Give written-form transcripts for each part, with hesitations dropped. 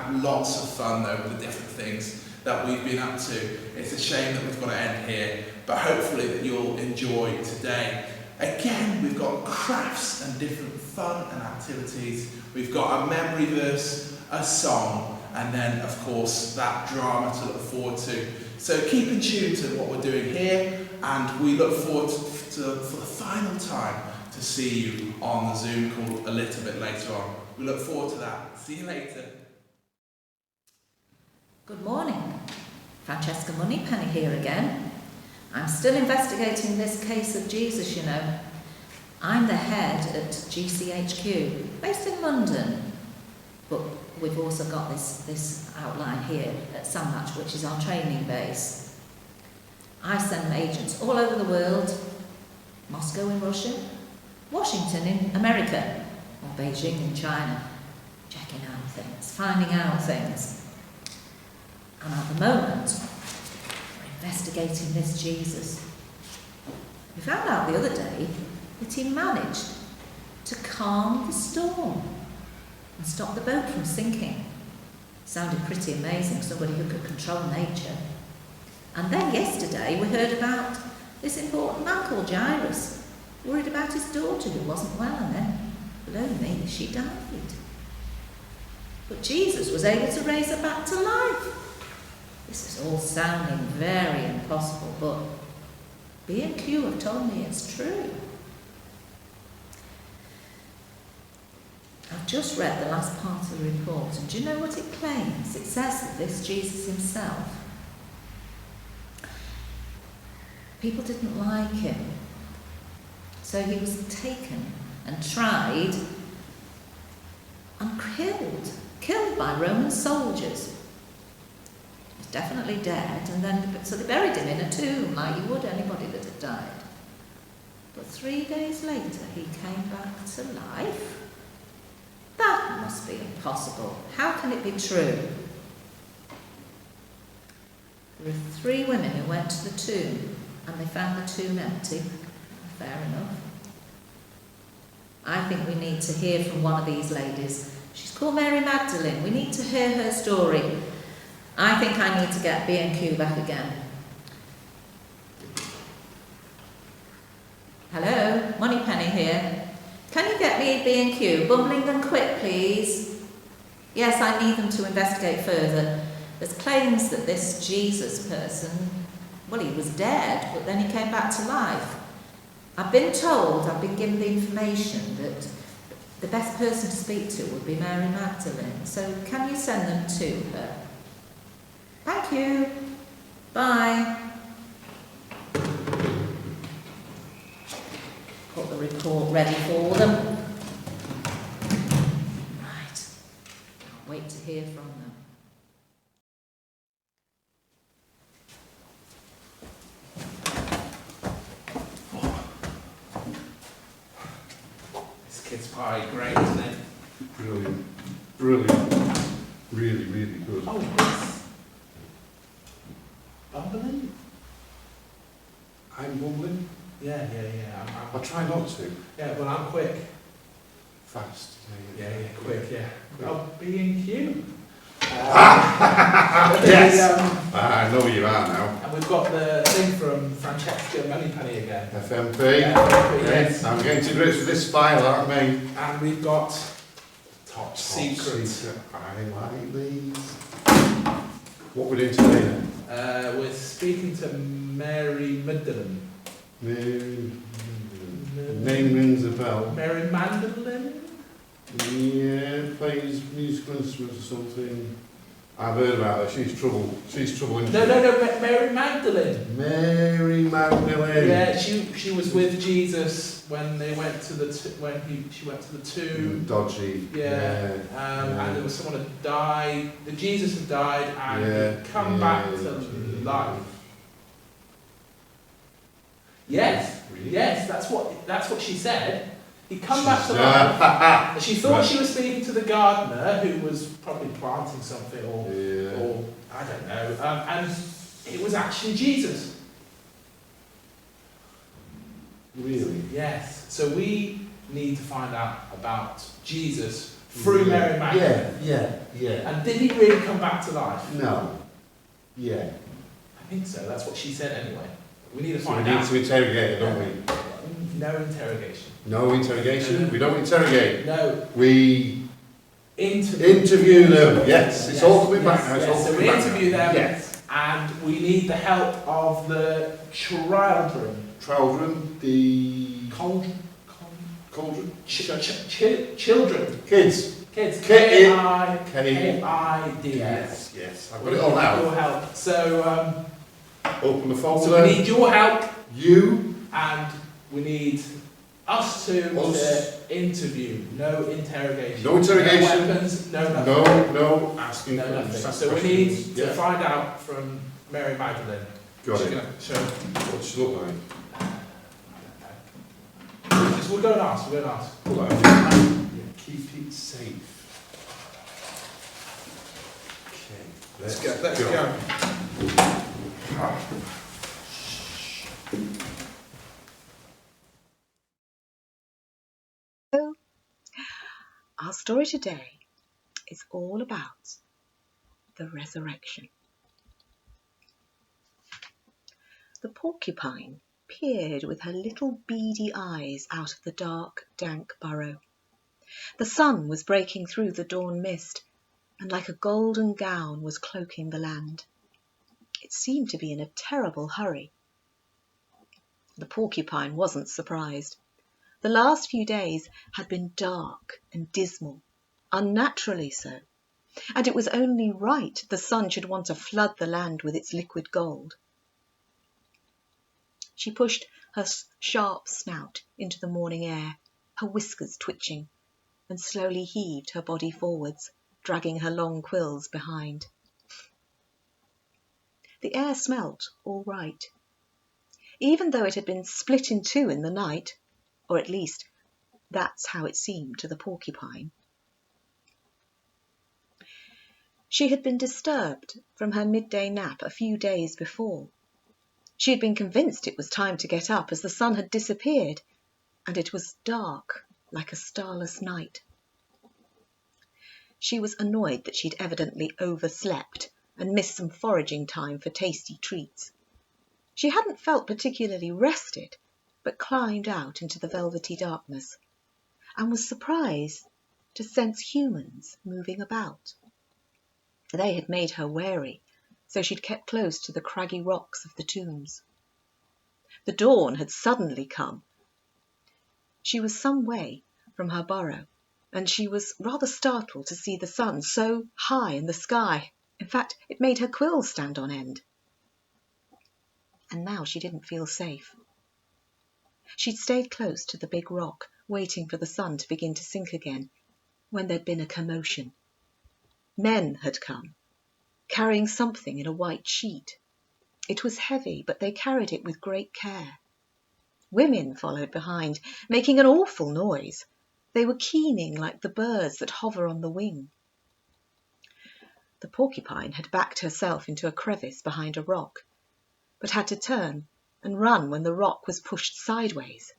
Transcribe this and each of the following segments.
had lots of fun though with the different things that we've been up to. It's a shame that we've got to end here, but hopefully that you'll enjoy today. Again, we've got crafts and different fun and activities. We've got a memory verse, a song, and then of course that drama to look forward to. So keep in tune to what we're doing here, and we look forward for the final time to see you on the Zoom call a little bit later on. We look forward to that. See you later. Good morning. Francesca Moneypenny here again. I'm still investigating this case of Jesus, you know. I'm the head at GCHQ, based in London, but we've also got this outline here at Sandhatch, which is our training base. I send agents all over the world, Moscow in Russia, Washington in America, or Beijing in China, checking out things, finding out things. And at the moment, we're investigating this Jesus. We found out the other day that he managed to calm the storm and stop the boat from sinking. Sounded pretty amazing, somebody who could control nature. And then yesterday we heard about this important man called Jairus, worried about his daughter who wasn't well, and then, below me, she died. But Jesus was able to raise her back to life. This is all sounding very impossible, but B&Q have told me it's true. I've just read the last part of the report, and do you know what it claims? It says that this Jesus himself, people didn't like him, so he was taken and tried and killed by Roman soldiers. He's definitely dead, and then so they buried him in a tomb like you would anybody that had died. But 3 days later he came back to life. That must be impossible. How can it be true? There are 3 women who went to the tomb and they found the tomb empty. Fair enough. I think we need to hear from one of these ladies. She's called Mary Magdalene. We need to hear her story. I think I need to get B&Q back again. Hello, Moneypenny here. Can you get me B&Q? Bumbling and quick, please. Yes, I need them to investigate further. There's claims that this Jesus person, well, he was dead, but then he came back to life. I've been given the information that the best person to speak to would be Mary Magdalene. So can you send them to her? Thank you. Bye. Put the report ready for them. Right. Can't wait to hear from them. This kid's pie, great, isn't it? Brilliant. Brilliant. Really, really good. Oh, yes. Bumbling? I'm bumbling. Yeah. I try not to. Yeah, but I'm quick. Fast. Yeah, quick, yeah. Oh, B&Q. Yes! I know where you are now. And we've got the thing from Francesca Moneypenny again. FMP. Yes. I'm getting to grips with this file, aren't I? And we've got Top secret. I like these. What we're doing today then? we're speaking to Mary Magdalene. Name rings a bell. Mary Magdalene? Yeah, plays musical instruments or something. I've heard about her. She's trouble. No, Mary Magdalene. Mary Magdalene. Yeah, she was with Jesus when they went to the she went to the tomb. Dodgy. Yeah. And there was someone had died. The Jesus had died and he'd come back to life. Yes. Really? Yes, that's what she said. He'd come back to life. She thought she was speaking to the gardener who was probably planting something or I don't know. And it was actually Jesus. Really? Yes. So we need to find out about Jesus through Mary Magdalene. Yeah. And did he really come back to life? No. Yeah. I think so. That's what she said anyway. We need to So we find need out. to interrogate her, don't we? No interrogation. No interrogation? We don't interrogate. No. We interview them. Yes. It's all coming back now. It's all So coming we back interview now. them. Yes. And we need the help of the children. Children. The... Cauldron. Children. Kids. K-I-D-S. Yes. I've got it all now. Your help. So, open the folder. So we need your help. You. And we need us to interview. No interrogation. No interrogation. No weapons. No nothing. No asking no for nothing. So we need to find out from Mary Magdalene. Got it. Show. What does she look like? We'll go and ask. Pull out. Yeah, keep it safe. Okay. Let's go. Our story today is all about the resurrection. The porcupine peered with her little beady eyes out of the dark, dank burrow. The sun was breaking through the dawn mist, and like a golden gown was cloaking the land. It seemed to be in a terrible hurry. The porcupine wasn't surprised. The last few days had been dark and dismal, unnaturally so, and it was only right the sun should want to flood the land with its liquid gold. She pushed her sharp snout into the morning air, her whiskers twitching, and slowly heaved her body forwards, dragging her long quills behind. The air smelt all right. Even though it had been split in two in the night, or at least that's how it seemed to the porcupine. She had been disturbed from her midday nap a few days before. She had been convinced it was time to get up as the sun had disappeared, and it was dark like a starless night. She was annoyed that she'd evidently overslept and missed some foraging time for tasty treats. She hadn't felt particularly rested, but climbed out into the velvety darkness, and was surprised to sense humans moving about. They had made her wary, so she'd kept close to the craggy rocks of the tombs. The dawn had suddenly come. She was some way from her burrow, and she was rather startled to see the sun so high in the sky. In fact, it made her quills stand on end. And now she didn't feel safe. She'd stayed close to the big rock, waiting for the sun to begin to sink again, when there'd been a commotion. Men had come, carrying something in a white sheet. It was heavy, but they carried it with great care. Women followed behind, making an awful noise. They were keening like the birds that hover on the wing. The porcupine had backed herself into a crevice behind a rock, but had to turn and run when the rock was pushed sideways.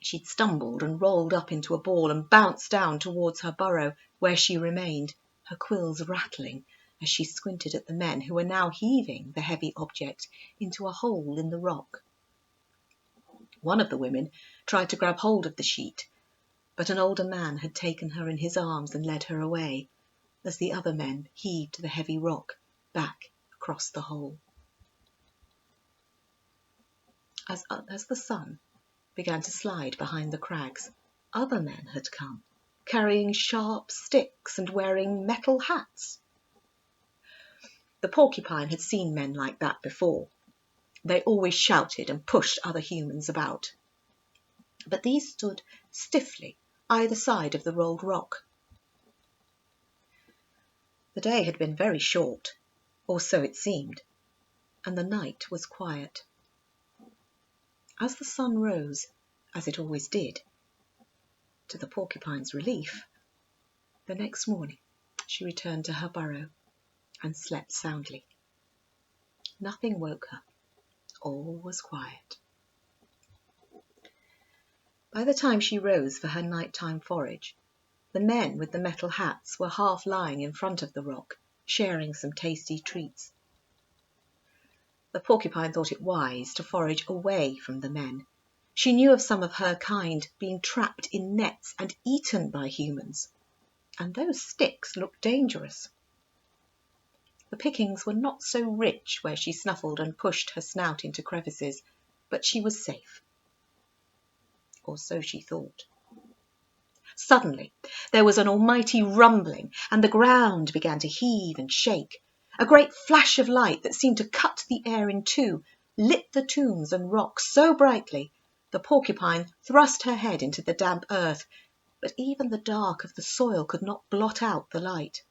She'd stumbled and rolled up into a ball and bounced down towards her burrow, where she remained, her quills rattling as she squinted at the men who were now heaving the heavy object into a hole in the rock. One of the women tried to grab hold of the sheet, but an older man had taken her in his arms and led her away, as the other men heaved the heavy rock back across the hole. As the sun began to slide behind the crags, other men had come, carrying sharp sticks and wearing metal hats. The porcupine had seen men like that before. They always shouted and pushed other humans about. But these stood stiffly either side of the rolled rock. The day had been very short, or so it seemed, and the night was quiet. As the sun rose, as it always did, to the porcupine's relief, the next morning she returned to her burrow and slept soundly. Nothing woke her. All was quiet. By the time she rose for her nighttime forage, The men with the metal hats were half lying in front of the rock, sharing some tasty treats. The porcupine thought it wise to forage away from the men. She knew of some of her kind being trapped in nets and eaten by humans, and those sticks looked dangerous. The pickings were not so rich where she snuffled and pushed her snout into crevices, but she was safe. Or so she thought. Suddenly, there was an almighty rumbling, and the ground began to heave and shake. A great flash of light that seemed to cut the air in two lit the tombs and rocks so brightly the porcupine thrust her head into the damp earth, but even the dark of the soil could not blot out the light.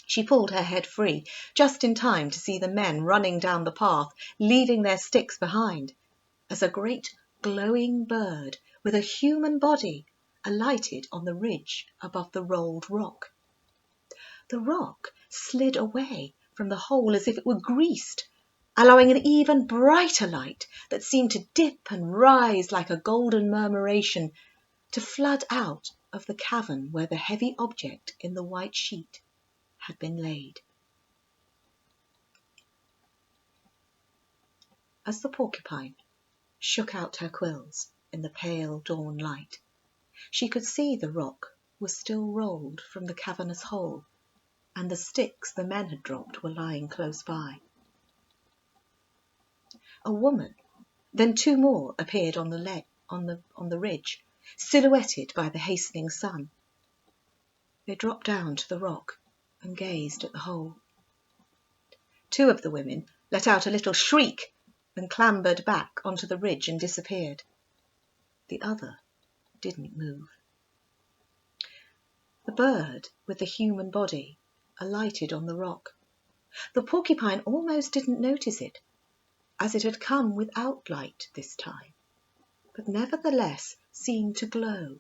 She pulled her head free, just in time to see the men running down the path, leaving their sticks behind, as a great glowing bird with a human body alighted on the ridge above the rolled rock. The rock slid away from the hole as if it were greased, allowing an even brighter light that seemed to dip and rise like a golden murmuration to flood out of the cavern where the heavy object in the white sheet had been laid. As the porcupine shook out her quills in the pale dawn light, she could see the rock was still rolled from the cavernous hole, and the sticks the men had dropped were lying close by. A woman, then two more appeared on the ridge, silhouetted by the hastening sun. They dropped down to the rock and gazed at the hole. Two of the women let out a little shriek and clambered back onto the ridge and disappeared. The other didn't move. The bird with the human body alighted on the rock. The porcupine almost didn't notice it, as it had come without light this time, but nevertheless seemed to glow.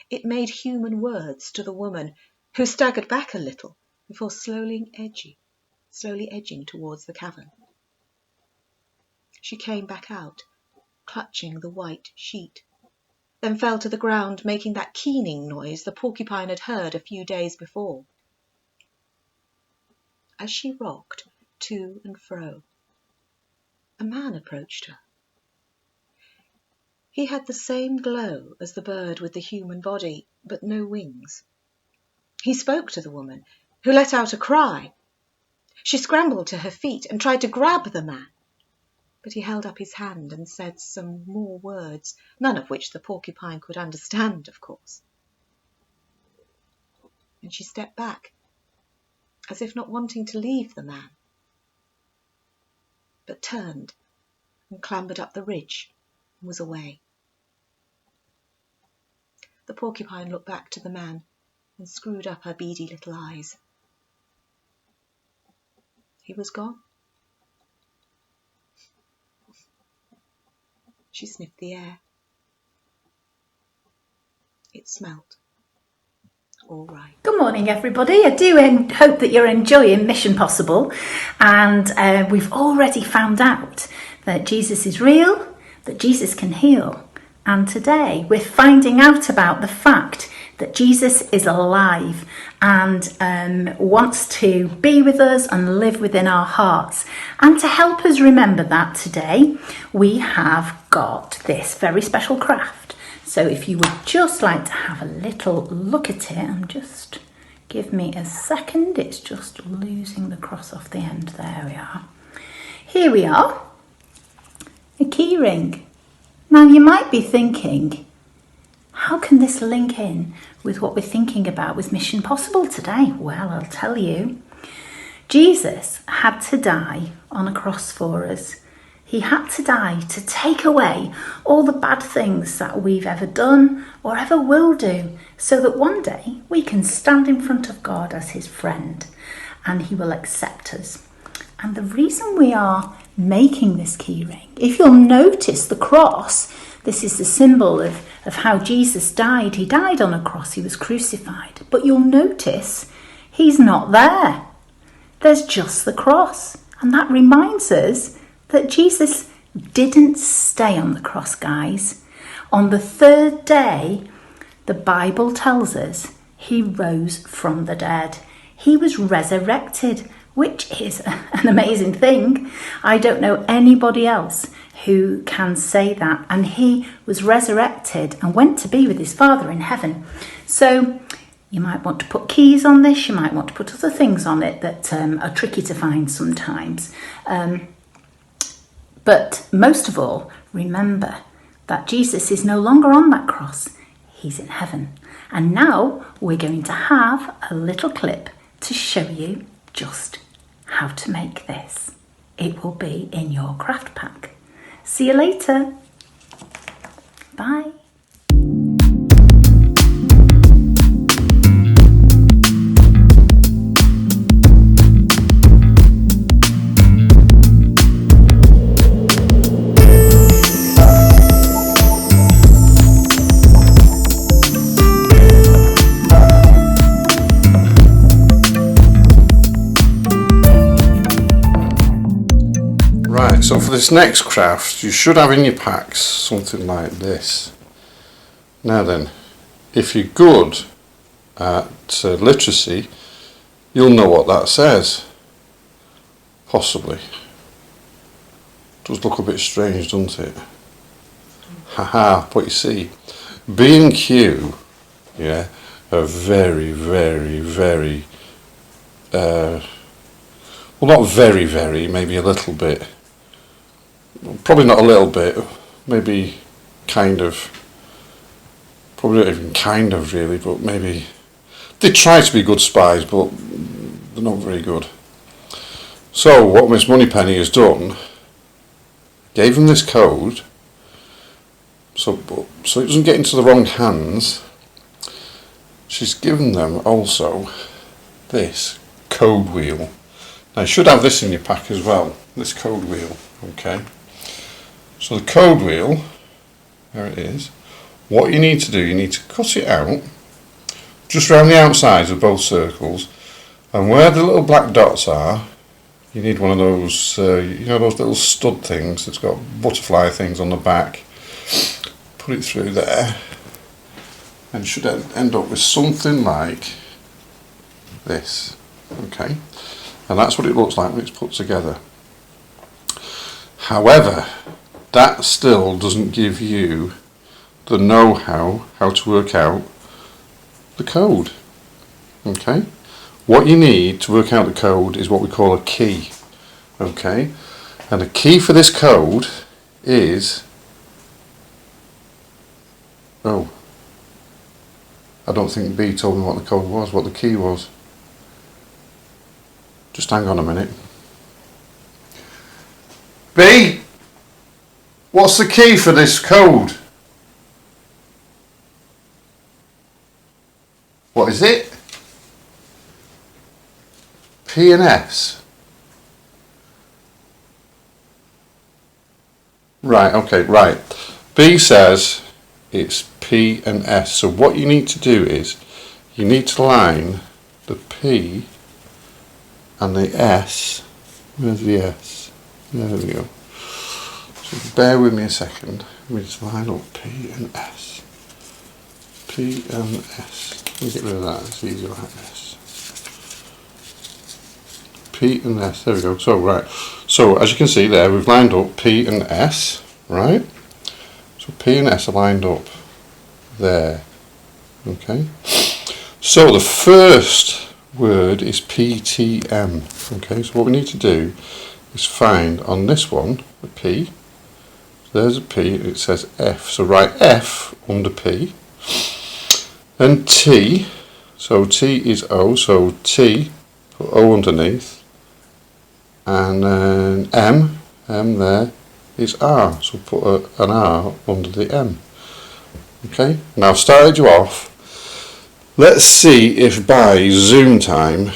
It made human words to the woman, who staggered back a little before slowly edging towards the cavern. She came back out, clutching the white sheet, then fell to the ground, making that keening noise the porcupine had heard a few days before. As she rocked to and fro, a man approached her. He had the same glow as the bird with the human body, but no wings. He spoke to the woman, who let out a cry. She scrambled to her feet and tried to grab the man, but he held up his hand and said some more words, none of which the porcupine could understand, of course. And she stepped back, as if not wanting to leave the man, but turned and clambered up the ridge and was away. The porcupine looked back to the man and screwed up her beady little eyes. He was gone. She sniffed the air. It smelt all right. Good morning, everybody. I do hope that you're enjoying Mission Possible, and we've already found out that Jesus is real, that Jesus can heal, and today we're finding out about the fact that Jesus is alive and wants to be with us and live within our hearts. And to help us remember that today, we have got this very special craft. So if you would just like to have a little look at it, just give me a second. It's just losing the cross off the end. There we are. Here we are, a key ring. Now you might be thinking, how can this link in with what we're thinking about with Mission Possible today? Well, I'll tell you. Jesus had to die on a cross for us. He had to die to take away all the bad things that we've ever done or ever will do, so that one day we can stand in front of God as his friend and he will accept us. And the reason we are making this key ring, if you'll notice the cross, this is the symbol of how Jesus died. He died on a cross, he was crucified. But you'll notice he's not there. There's just the cross. And that reminds us that Jesus didn't stay on the cross, guys. On the third day, The Bible tells us he rose from the dead. He was resurrected, which is an amazing thing. I don't know anybody else who can say that. And he was resurrected and went to be with his Father in heaven. So you might want to put keys on this. You might want to put other things on it that are tricky to find sometimes. But most of all, remember that Jesus is no longer on that cross. He's in heaven. And now we're going to have a little clip to show you just how to make this. It will be in your craft pack. See you later. Bye. So for this next craft, you should have in your packs something like this. Now then, if you're good at literacy, you'll know what that says. Possibly. Does look a bit strange, doesn't it? Haha, but you see, B and Q, yeah, are very, very, very, well, not very, very, maybe a little bit. Probably not a little bit, maybe kind of, probably not even kind of really, but maybe, they try to be good spies, but they're not very good. So what Miss Moneypenny has done, gave them this code, so it doesn't get into the wrong hands. She's given them also this code wheel. Now you should have this in your pack as well, this code wheel, okay? So the code wheel, there it is. What you need to do, you need to cut it out, just around the outsides of both circles, and where the little black dots are, you need one of those, you know, those little stud things that's got butterfly things on the back. Put it through there, and should end up with something like this, okay? And that's what it looks like when it's put together. However, that still doesn't give you the know-how to work out the code, okay? What you need to work out the code is what we call a key, okay? And the key for this code is, oh, I don't think B told me what the code was, what the key was. Just hang on a minute. B, what's the key for this code? What is it? P and S. Right, okay, right. B says it's P and S. So what you need to do is, you need to line the P and the S. Where's the S? There we go. So bear with me a second. We just line up P and S. P and S. Let me get rid of that. It's easier like this. P and S. There we go. So right. So as you can see there, we've lined up P and S. Right. So P and S are lined up there. Okay. So the first word is PTM. Okay. So what we need to do is find on this one a P. There's a P. It says F. So write F under P. And T. So T is O. So T. Put O underneath. And then M there is R, so put an R under the M. Okay, now I've started you off. Let's see if by Zoom time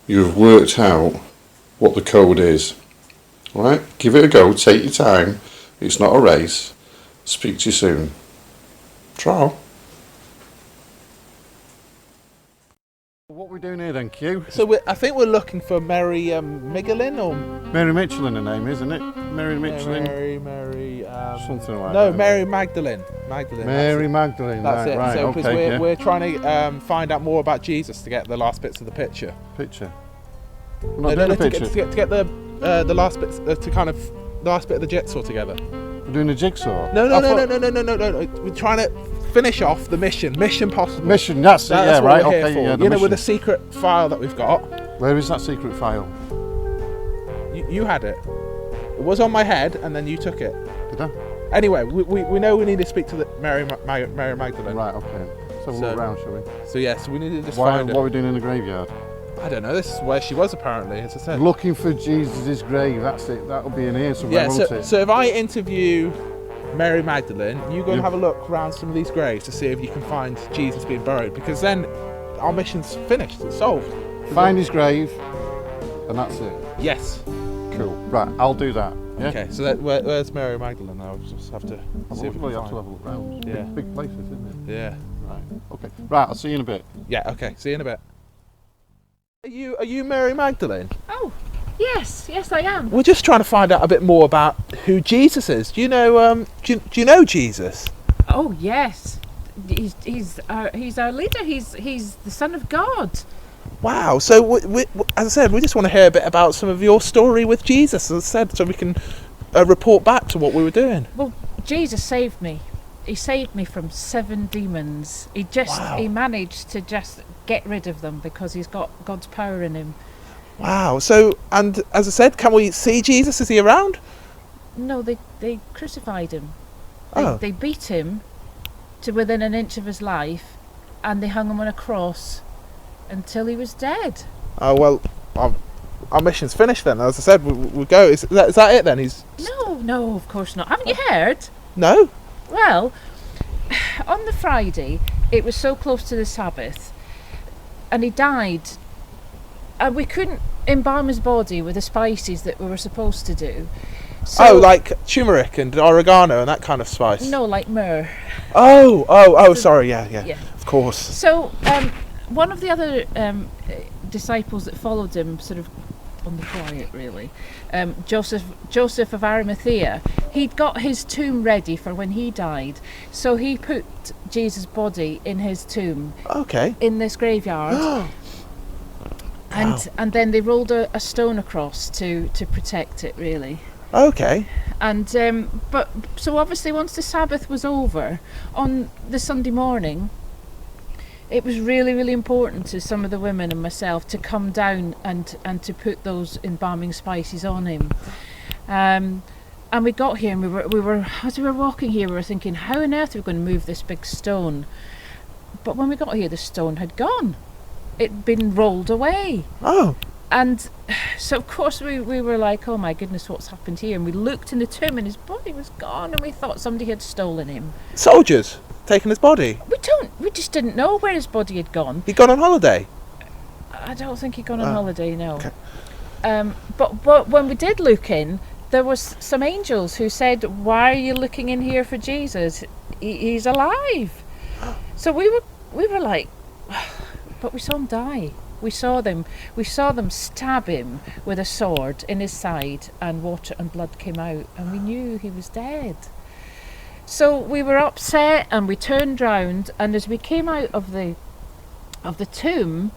you've worked out what the code is. Alright, give it a go, take your time, it's not a race. Speak to you soon. Ciao. What we we doing here then, Q? So I think we're looking for Mary Migolin or Mary Michelin, her name, isn't it? Mary Michelin. Mary. Something like No, that. Mary Magdalene. Magdalene. Mary that's Magdalene. That's right, it. right. So because Okay. we're trying to find out more about Jesus to get the last bits of the picture. Picture. We're not doing a to picture. get the last bits to kind of the last bit of the jigsaw together. We're doing a jigsaw. No. I thought- No. We're trying to finish off the mission. Mission possible. Mission. That's it. That's Yeah. what Right. we're here Okay. for. Yeah. The You know, with the mission. secret file that we've got. Where is that secret file? You had it. It was on my head, and then you took it. Did I? Anyway, we know we need to speak to the Mary Magdalene. Right. Okay. So we'll So- look round, shall we? So yes, we need to just Why, find what are her. we doing in the graveyard? I don't know. This is where she was apparently, as I said. Looking for Jesus' grave. That's it. That'll be in here somewhere, Yeah. won't So, it? so if I interview Mary Magdalene, you go and Yeah. have a look around some of these graves to see if you can find Jesus being buried, because then our mission's finished. It's solved. Find his grave, and that's it. Yes. Cool. Right. I'll do that. Yeah. Okay. So where's Mary Magdalene now? We'll just have to see if we Well, can you have to find. have a look round. Yeah. Big places, isn't it? Yeah. Right. Okay. Right. I'll see you in a bit. Yeah. Okay. See you in a bit. Are you Mary Magdalene? Oh, yes, I am. We're just trying to find out a bit more about who Jesus is. Do you know? Do you know Jesus? Oh, yes. He's our leader. He's the Son of God. Wow. So we, as I said, we just want to hear a bit about some of your story with Jesus, as I said, so we can report back to what we were doing. Well, Jesus saved me. He saved me from 7 demons. Wow. He managed to just get rid of them because he's got God's power in him. Wow. So, and as I said, can we see Jesus? Is he around? No, they crucified him. Oh. They beat him to within an inch of his life, and they hung him on a cross until he was dead. Oh well, our mission's finished then. As I said, we go. Is that it then? He's No, of course not. Haven't you heard? no. Well, on the Friday, it was so close to the Sabbath, and he died, and we couldn't embalm his body with the spices that we were supposed to do. So, Oh, like turmeric and oregano and that kind of spice. no, like myrrh. Oh, sorry, yeah, Yeah. of course. So, one of the other disciples that followed him, sort of on the quiet, really, Joseph of Arimathea, he'd got his tomb ready for when he died, so he put Jesus' body in his tomb Okay. in this graveyard. And then they rolled a stone across to protect it, really. Okay. And but so obviously once the Sabbath was over, on the Sunday morning, it was really, really important to some of the women and myself to come down and to put those embalming spices on him. And we got here, and we were as we were walking here, we were thinking, how on earth are we going to move this big stone? But when we got here, the stone had gone. It'd been rolled away. Oh. And so of course we were like, oh my goodness, what's happened here? And we looked in the tomb and his body was gone, and we thought somebody had stolen him. Soldiers taking his body. We just didn't know where his body had gone. He'd gone on holiday. I don't think he'd gone on Oh, holiday, no. okay. But when we did look in, there was some angels who said, why are you looking in here for Jesus? He's alive. So we were like, but we saw him die. We saw them stab him with a sword in his side, and water and blood came out, and we knew he was dead. So we were upset, and we turned round, and as we came out of the tomb,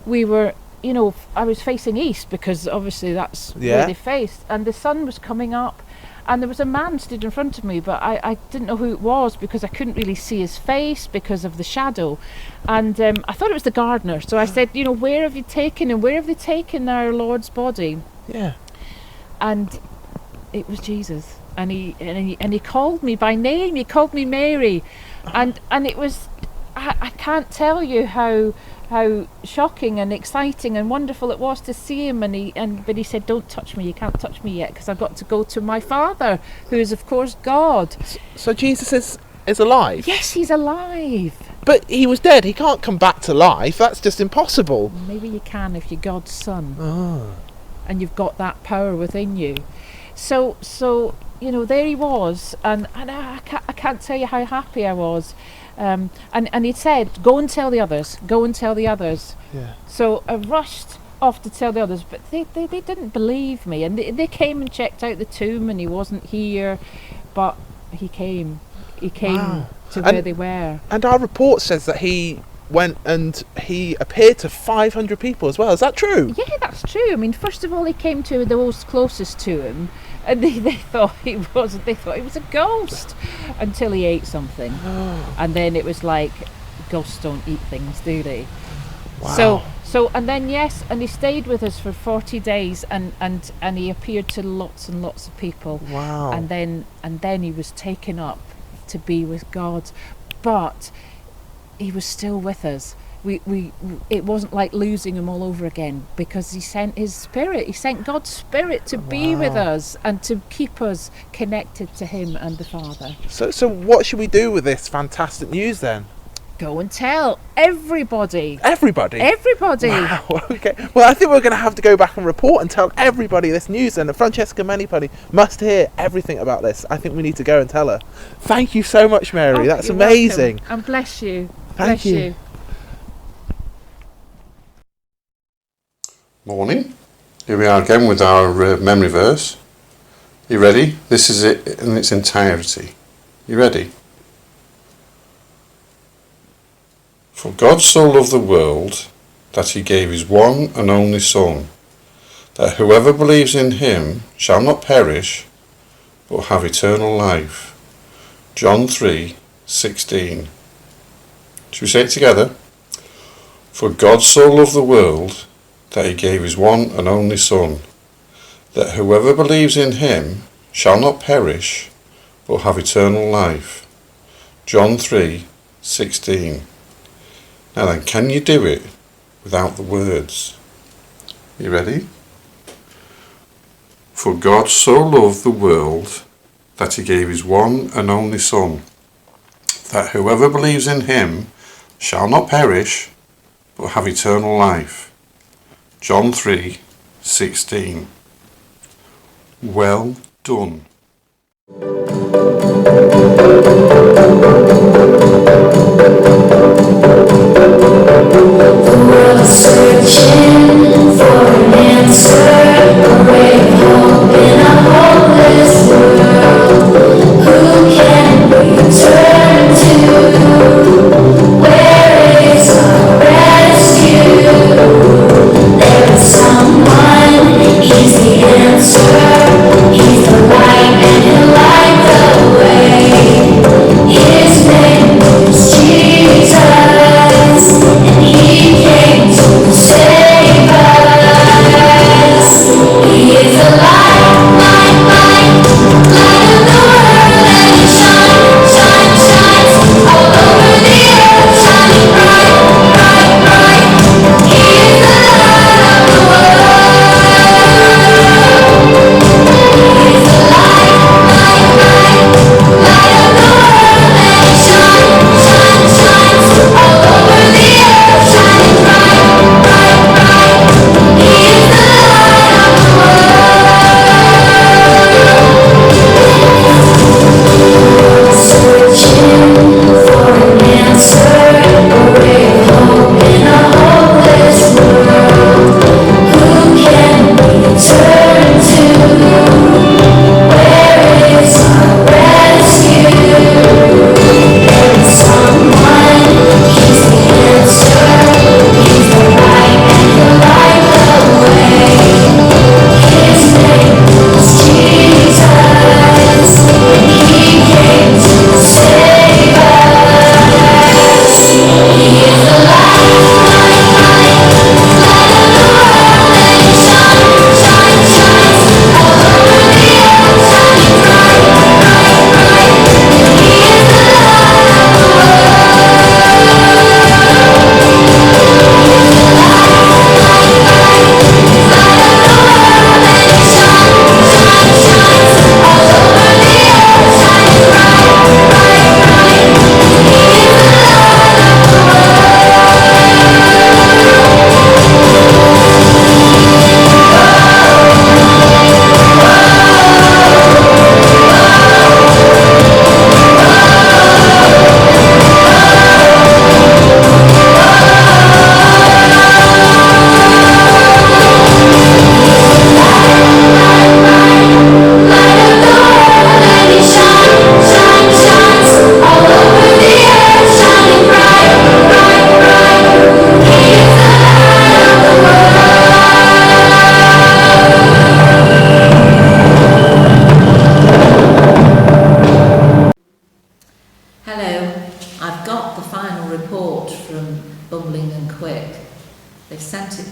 we were, I was facing east because obviously that's where they faced, and the sun was coming up, and there was a man stood in front of me, but I didn't know who it was because I couldn't really see his face because of the shadow, and I thought it was the gardener. So I said, where have you taken him? Where have they taken our Lord's body? Yeah. And it was Jesus, and he called me by name. He called me Mary, and it was, I can't tell you how shocking and exciting and wonderful it was to see him. But he said, don't touch me, you can't touch me yet, because I've got to go to my Father, who is of course God. So Jesus is alive. Yes, he's alive. But he was dead. He can't come back to life. That's just impossible. Maybe you can if you're God's son. Oh. And you've got that power within you. So there he was, and I can't tell you how happy I was. And he'd said, go and tell the others, go and tell the others. Yeah. So I rushed off to tell the others, but they didn't believe me, and they came and checked out the tomb, and he wasn't here, but he came Wow. to where they were. And our report says that he went and he appeared to 500 people as well. Is that true? Yeah, that's true. I mean, first of all, he came to those closest to him, and they thought he was a ghost until he ate something, and then it was like, ghosts don't eat things, do they? Wow. So and then yes, and he stayed with us for 40 days, and he appeared to lots and lots of people. Wow. And then he was taken up to be with God, but he was still with us. We it wasn't like losing him all over again, because he sent his spirit. He sent God's spirit to be with us and to keep us connected to him and the Father. So what should we do with this fantastic news then? Go and tell everybody. Everybody? Everybody. Wow, okay. Well, I think we're going to have to go back and report and tell everybody this news, and Francesca Manipoli must hear everything about this. I think we need to go and tell her. Thank you so much, Mary. That's You're amazing. welcome. And bless you. Thank Bless you. Morning. Here we are again with our memory verse. You ready? This is it in its entirety. You ready? For God so loved the world that he gave his one and only Son, that whoever believes in him shall not perish, but have eternal life. John 3:16. Should we say it together? For God so loved the world that he gave his one and only Son, that whoever believes in him shall not perish, but have eternal life. John 3:16. Now then, can you do it without the words? You ready? For God so loved the world that he gave his one and only Son, that whoever believes in him shall not perish, but have eternal life. John 3:16. Well done. Searching for an answer, a ray of hope in a hopeless world. Who can we turn to? Where is our rescue? There is someone, he's the answer. He's the light and he'll light the way. His name is Jesus, and he came to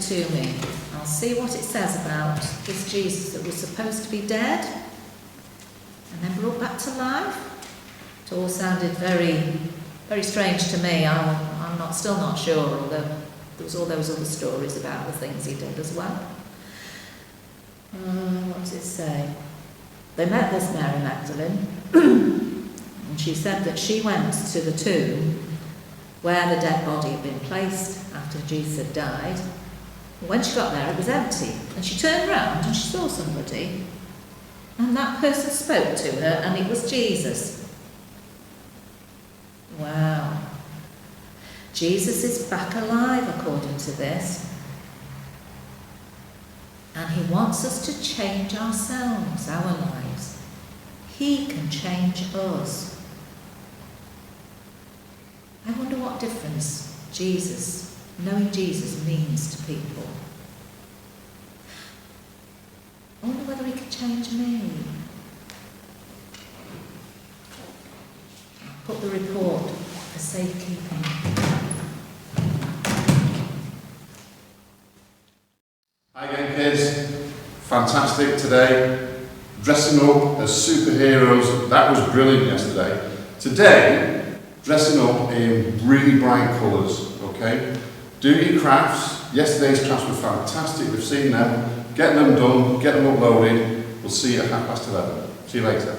to me. I'll see what it says about this Jesus that was supposed to be dead and then brought back to life. It all sounded very, very strange to me. I'm still not sure, although there was all those other stories about the things he did as well. What does it say? They met this Mary Magdalene, and she said that she went to the tomb where the dead body had been placed after Jesus had died. When she got there, it was empty, and she turned round and she saw somebody, and that person spoke to her, and it was Jesus. Wow. Jesus is back alive, according to this. And he wants us to change ourselves, our lives. He can change us. I wonder what difference knowing Jesus means to people. I wonder whether he could change me. I'll put the report for safekeeping. Hi again, kids. Fantastic today. Dressing up as superheroes, that was brilliant yesterday. Today, dressing up in really bright colours, okay? Do your crafts. Yesterday's crafts were fantastic, we've seen them. Get them done, get them uploaded. We'll see you at 11:30. See you later.